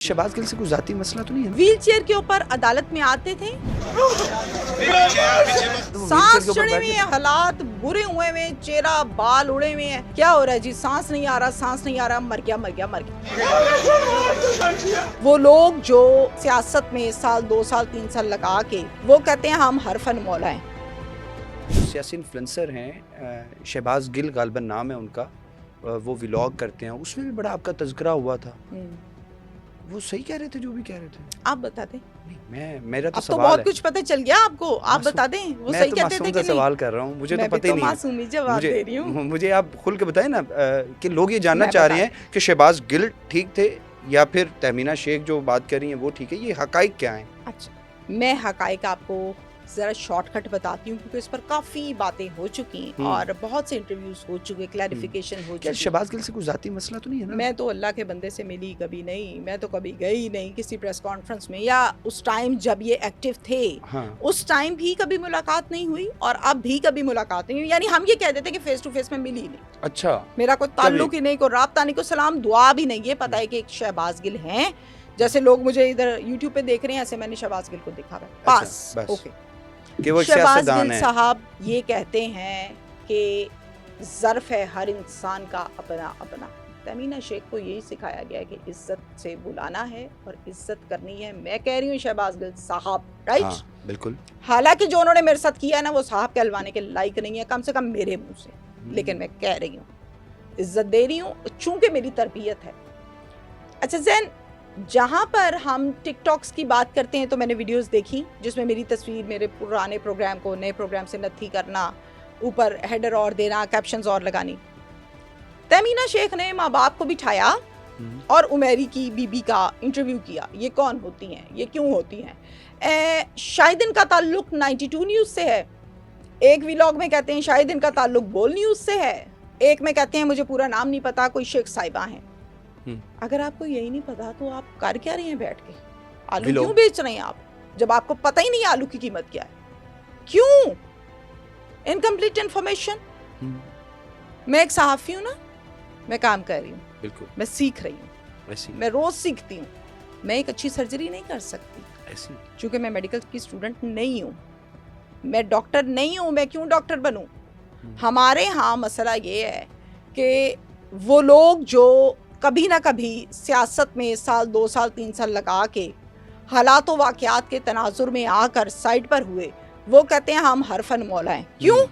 शहबाज गिल से कोई जाती मसला तो नहीं है? व्हील चेयर के ऊपर अदालत में आते थे, सांस चढ़े हुए हैं, हालात बुरे हुए हैं, चेहरा बाल उड़े हुए हैं। क्या हो रहा है जी? सांस नहीं आ रहा, सांस नहीं आ रहा, मर गया मर गया मर गया। वो लोग जो सियासत में साल 2 साल 3 साल लगा के वो कहते हैं हम हर फन मौला हैं। सियासी इन्फ्लुएंसर हैं, शहबाज गिल गालिबन नाम है उनका, वो व्लॉग करते हैं, उसमें भी बड़ा आपका तज़किरा हुआ था। वो सही कह रहे थे जो भी कह रहे थे? आप बता दें। नहीं, मेरा तो अब तो सवाल बहुत है। कुछ पता चल गया आपको, आप बता दें वो सही कहते थे कि नहीं? सवाल कर रहा हूँ, मुझे तो पता ही नहीं है। मासूमी जवाब दे रही हूँ। मुझे आप खुल के बताएं ना कि लोग ये जानना चाह रहे हैं कि शहबाज गिल ठीक थे या फिर तहमीना शेख जो बात कर रही हैं वो ठीक है, ये हकाइक क्या है? अच्छा, मैं हकाइक आपको ज़रा शॉर्टकट बताती हूँ क्योंकि इस पर काफ़ी बातें हो चुकी हैं और बहुत से इंटरव्यूज हो चुके, क्लैरिफिकेशन हो चुकी। शहबाज गिल से कोई जाती मसला तो नहीं है ना? मैं तो अल्लाह के बंदे से मिली कभी नहीं, मैं तो कभी गई नहीं किसी प्रेस कॉन्फ्रेंस में, या उस टाइम जब ये एक्टिव थे उस टाइम भी कभी मुलाकात नहीं हुई और अब भी कभी मुलाकात नहीं हुई। यानी हम ये कह देते कि फेस टू फेस में मिली नहीं। अच्छा, मेरा कोई ताल्लुक ही नहीं, कोई राब्ता नहीं, कोई सलाम दुआ भी नहीं। ये पता है कि एक शहबाज गिल हैं, जैसे लोग मुझे इधर यूट्यूब पे देख रहे हैं ऐसे मैंने शहबाज गिल को देखा है पास। ओके, शहबाज गिल साहब ये कहते हैं कि ज़र्फ है हर इंसान का अपना अपना। तहमीना शेख को यही सिखाया गया है कि इज्जत से बुलाना है और इज्जत करनी है। मैं कह रही हूँ शहबाज गिल साहब, राइट? हाँ, बिल्कुल। हालांकि जो उन्होंने मेरे साथ किया है ना वो साहब कहलवाने के लायक नहीं है, कम से कम मेरे मुंह से, लेकिन मैं कह रही हूँ, इज्जत दे रही हूँ चूंकि मेरी तरबियत है। अच्छा जैन, जहाँ पर हम टिकटॉक्स की बात करते हैं तो मैंने वीडियोस देखी जिसमें मेरी तस्वीर मेरे पुराने प्रोग्राम को नए प्रोग्राम से नथी करना, ऊपर हेडर और देना, कैप्शंस और लगानी। तहमीना शेख ने माँ बाप को बिठाया और उमेरी की बीबी का इंटरव्यू किया। ये कौन होती हैं, ये क्यों होती हैं? शायद इनका ताल्लुक 92 न्यूज़ से है, एक व्लॉग में कहते हैं शायद इनका ताल्लुक बोल न्यूज़ से है, एक में कहते हैं मुझे पूरा नाम नहीं पता, कोई शेख साहिबा हैं। अगर आपको यही नहीं पता तो आप कर क्या रहे हैं बैठ के? आलू क्यों बेच रहे हैं आप जब आपको पता ही नहीं आलू की कीमत क्या है? क्यों? Incomplete information. मैं एक सहाफी हूँ ना, मैं काम कर रही हूँ, बिल्कुल, मैं सीख रही हूँ, मैं रोज सीखती हूँ। मैं एक अच्छी सर्जरी नहीं कर सकती ऐसी, क्योंकि मैं मेडिकल की स्टूडेंट नहीं हूँ, मैं डॉक्टर नहीं हूँ। मैं क्यों डॉक्टर बनूँ? हमारे यहाँ मसला ये है कि वो लोग जो कभी ना कभी सियासत में साल 2 साल 3 साल लगा के हालात व वाक़यात के तनाजुर में आकर साइड पर हुए, वो कहते हैं हम हर फन मौला हैं। क्यों?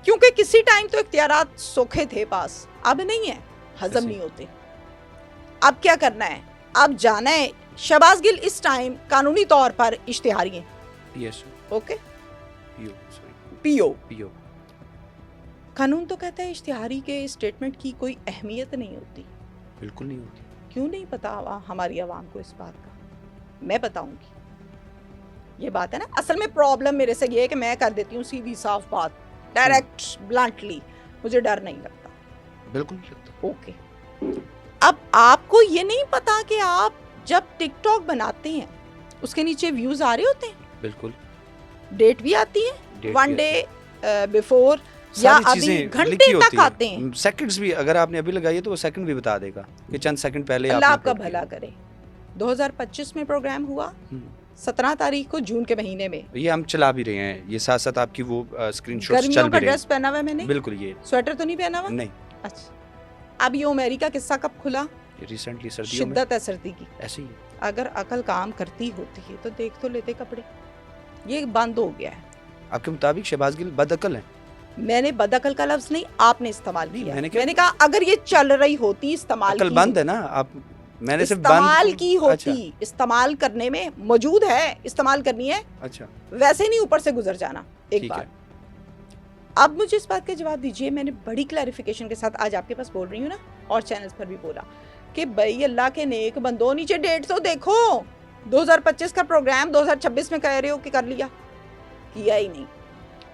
क्योंकि किसी टाइम तो इख्तियारात सोखे थे पास, अब नहीं है, हजम नहीं होते। अब क्या करना है? अब जाना है। शहबाज गिल इस टाइम कानूनी तौर पर इश्तिहारी हैं। Okay, PO. कानून तो कहता है इश्तिहारी के स्टेटमेंट की कोई अहमियत नहीं होती। बिल्कुल नहीं होती। क्यों नहीं पता हमारी आवाम को इस बात का? मैं बताऊंगी। ये बात है ना, असल में प्रॉब्लम मेरे से ये है कि मैं कर देती हूँ सीधी साफ बात, डायरेक्ट ब्लंटली, मुझे डर नहीं लगता। बिल्कुल नहीं लगता। ओके, अब आपको ये नहीं पता कि आप जब टिकटॉक बनाते हैं उसके नीचे व्यूज आ रहे होते हैं? बिल्कुल, डेट भी आती है, 1 डे बिफोर या अभी घंटे तक आते हैं। सेकंड्स भी अगर आपने अभी लगाई है तो वो सेकंड भी बता देगा कि चंद सेकंड पहले अल्लाह आपका भला करे। 2025 में प्रोग्राम हुआ 17 तारीख को जून के महीने में। ये हम चला भी रहे हैं, ये साथ साथ आपकी वो स्क्रीनशॉट्स चल भी गर्मियों का रहे हैं। ड्रेस पहना हुआ है मैंने, बिल्कुल। ये स्वेटर तो नहीं पहना हुआ? नहीं। अच्छा, अब ये उमेरी का किस्सा कब खुला? रिसेंटली, सर्दियों में। शिद्दत है सर्दी की, ऐसे ही। अगर अकल काम करती होती है तो देख तो लेते कपड़े। ये बंद हो गया है। आपके मुताबिक शहबाज गिल बदअकल है? मैंने बदअकल का लफ्ज नहीं, आपने इस्तेमाल किया। मैंने कहा अगर ये चल रही होती, इस्तेमाल अकल बंद है ना आप, मैंने सिर्फ इस्तेमाल की होती। अच्छा। इस्तेमाल करने में मौजूद है, इस्तेमाल करनी है। अच्छा, वैसे नहीं ऊपर से गुजर जाना एक बार। अब मुझे इस बात का जवाब दीजिए। मैंने बड़ी क्लैरिफिकेशन के साथ आज आपके पास बोल रही हूँ ना, और चैनल्स पर भी बोला कि भाई अल्लाह के नेक बंदो, नीचे डेट तो देखो। 2025 का प्रोग्राम 2026 में कह रहे हो कि कर लिया, किया ही नहीं।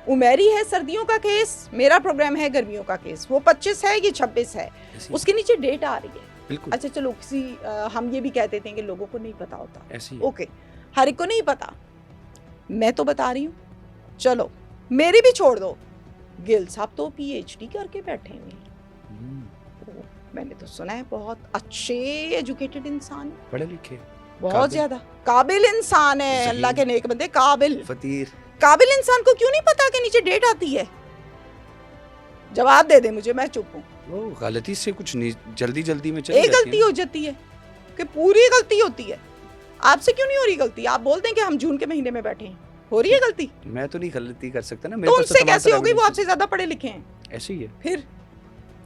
उमेरी है सर्दियों का केस, मेरा प्रोग्राम है गर्मियों का केस। वो 25 है, ये 26 है, उसके नीचे डेट आ रही है। बिल्कुल। अच्छा चलो, किसी हम ये भी कहते थे कि लोगों को नहीं पता होता, ऐसी। ओके, हर एक को नहीं पता, मैं तो बता रही हूँ। चलो मेरी भी छोड़ दो, गिल साहब तो PhD करके बैठे हुए हैं। मैंने तो सुना है बहुत अच्छे एजुकेटेड इंसान है, पढ़े लिखे, बहुत काबिल। ज्यादा काबिल इंसान है, ज़हीन। अल्लाह के नेक बंदे, काबिल फतीर। काबिल इंसान को क्यों नहीं पता कि नीचे डेट आती है? जवाब दे दे मुझे, मैं चुप हूँ। वो गलती से कुछ जल्दी जल्दी में चली एक जाती गलती है हो जाती है कि पूरी गलती होती है। आपसे क्यों नहीं हो रही गलती? आप बोलते हैं कि हम जून के महीने में बैठे हैं, हो रही है गलती? ना। मैं तो नहीं गलती कर सकता ना, तो मेरे पास उनसे तमाम कैसे तरह हो गई? के वो आपसे ज्यादा पढ़े लिखे हैं। ऐसे ही है। फिर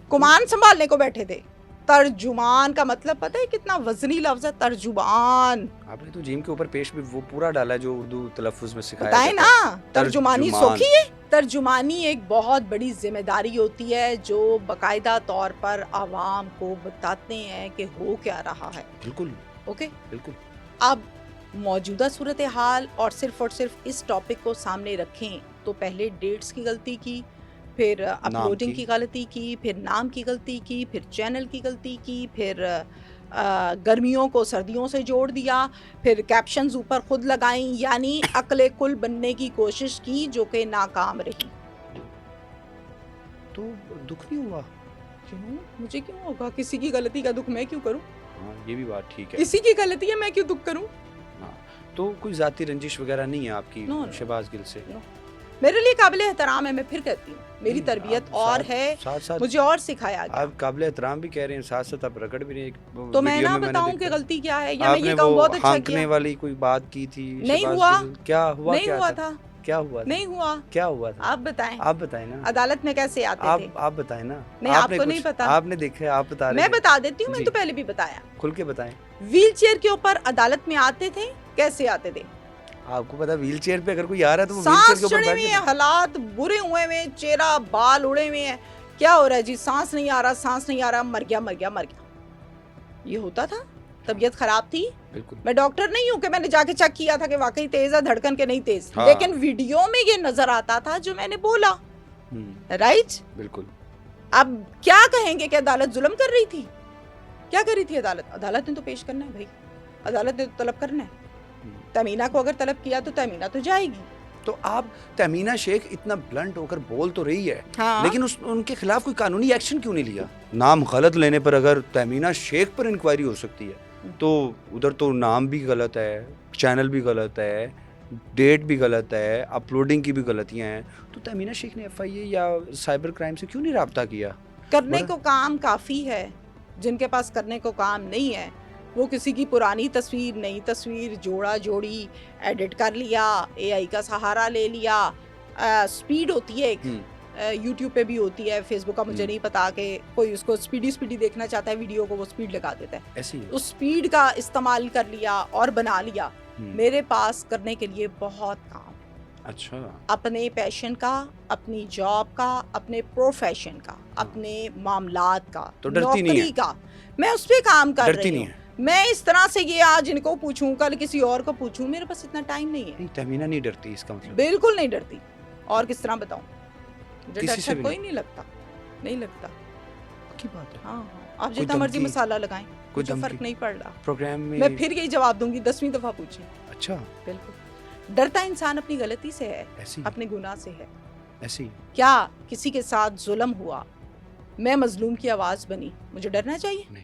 कुमान संभालने को बैठे थे। तर्जुमान का मतलब पता है कितना वजनी लफ्ज है? तर्जुमान। आपने तो जिम के ऊपर पेश भी वो पूरा डाला है जो उर्दू तलफ्फुज में सिखाया बताए जाता ना, है। तर्जुमानी तर्जुमान। सौखी है। तर्जुमानी एक बहुत बड़ी जिम्मेदारी होती है जो बाकायदा तौर पर आवाम को बताते हैं कि हो क्या रहा है। बिल्कुल ओके, बिल्कुल। अब मौजूदा सूरत हाल और सिर्फ इस टॉपिक को सामने रखें तो पहले डेट्स की गलती की, फिर अपलोडिंग की गलती की, फिर नाम की गलती की, फिर चैनल की गलती की, फिर गर्मियों को सर्दियों से जोड़ दिया, फिर कैप्शंस ऊपर खुद लगाई, यानी अक्ले कुल बनने की कोशिश की जो कि नाकाम रही। तो दुख नहीं हुआ? क्यों? मुझे क्यों होगा? किसी की गलती का दुख मैं क्यों करूं? हाँ, ये भी बात ठीक है। किसी की गलती है, मैं क्यों दुख करूं? हाँ, तो कोई जाती रंजिश वगैरह नहीं है आपकी No, no. शहबाज गिल से? No. मेरे लिए काबिल एहतराम है, मैं फिर कहती हूँ। मेरी नहीं, तरबियत आप और साथ- है, साथ साथ मुझे और सिखाया गया। आप काबिल एहतराम भी कह रहे हैं, साथ साथ आप रगड़ भी रहे हैं। तो मैं वीडियो ना में मैंने बताऊं कि देखा। गलती क्या है, या मैं आपने ये कहूँ वो बहुत अच्छा हाँकने किया? वाली कोई बात की थी नहीं शहबाज हुआ। गिल? क्या हुआ? नहीं क्या हुआ था, क्या हुआ था? नहीं हुआ। क्या हुआ था? आप बताएं, आप बताएं ना। अदालत में कैसे आते थे? आप बताएं ना। नहीं, आपने आपको नहीं कुछ- पता। आपने देखा है, आप बता रहे मैं थे। बता देती हूँ, मैंने जी। तो पहले भी बताया। खुल के बताएं। व्हील चेयर के ऊपर अदालत में आते थे, कैसे आते थे? आपको पता व्हील चेयर पे अगर कोई आ रहा है तो वो व्हील चेयर सांस के ऊपर चढ़े बैठ हुए के हैं, हालात बुरे हुए हुए हैं, चेहरा बाल उड़े हुए हैं, क्या हो रहा है जी? सांस नहीं आ रहा, सांस नहीं आ रहा, मर गया मर गया मर गया। ये होता था? तबीयत खराब थी? बिल्कुल। मैं डॉक्टर नहीं हूँ कि मैंने जाके चेक किया था कि वाकई तेज है धड़कन के नहीं तेज, हाँ। लेकिन वीडियो में ये नजर आता था जो मैंने बोला। राइट? बिल्कुल। अब क्या कहेंगे कि अदालत जुल्म कर रही थी? क्या कर रही थी अदालत? अदालत ने तो पेश करना है भाई, अदालत ने तो तलब करना है। तमीना को अगर तलब किया तो तमीना तो जाएगी। तो आप तमीना शेख इतना ब्लंट होकर बोल तो रही है, हाँ। लेकिन उनके खिलाफ कोई कानूनी एक्शन क्यों नहीं लिया? नाम गलत लेने पर अगर तमीना शेख पर इंक्वायरी हो सकती है तो उधर तो नाम भी गलत है, चैनल भी गलत है, डेट भी गलत है, अपलोडिंग की भी गलतियां हैं, तो तमीना शेख ने FIA या साइबर क्राइम से क्यों नहीं राब्ता किया? करने को काम काफी है। जिनके पास करने को काम नहीं है वो किसी की पुरानी तस्वीर, नई तस्वीर, जोड़ा जोड़ी एडिट कर लिया, AI का सहारा ले लिया। स्पीड होती है एक, यूट्यूब पे भी होती है, फेसबुक का मुझे नहीं पता कि कोई उसको स्पीडी देखना चाहता है वीडियो को, वो स्पीड लगा देता है। ऐसे ही है। उस स्पीड का इस्तेमाल कर लिया और बना लिया। मेरे पास करने के लिए बहुत काम है। अच्छा। अपने पैशन का, अपनी जॉब का, अपने प्रोफेशन का, अपने मामलात का, तो डरती नहीं नौकरी का, मैं उस पे काम कर डरती रही नहीं हूँ। मैं इस तरह से ये आज इनको पूछूं, कल किसी और को पूछूं, मेरे पास इतना टाइम नहीं है। नहीं, तमीना नहीं डरती इसका मतलब? बिल्कुल नहीं डरती। और किस तरह बताऊं? मुझे किसी डर से भी कोई नहीं लगता, नहीं लगता। की बात है। हाँ, आप कोई जितना मर्जी धमकी? मसाला लगाएं, कोई मुझे फर्क धमकी? नहीं पड़ रहा। प्रोग्राम में मैं फिर यही जवाब दूंगी, 10वीं दफा पूछें। अच्छा, बिल्कुल। डरता इंसान अपनी गलती से है, ऐसी अपने गुनाह से है। ऐसी क्या किसी के साथ जुल्म हुआ, मैं मजलूम की आवाज बनी, मुझे डरना चाहिए? नहीं।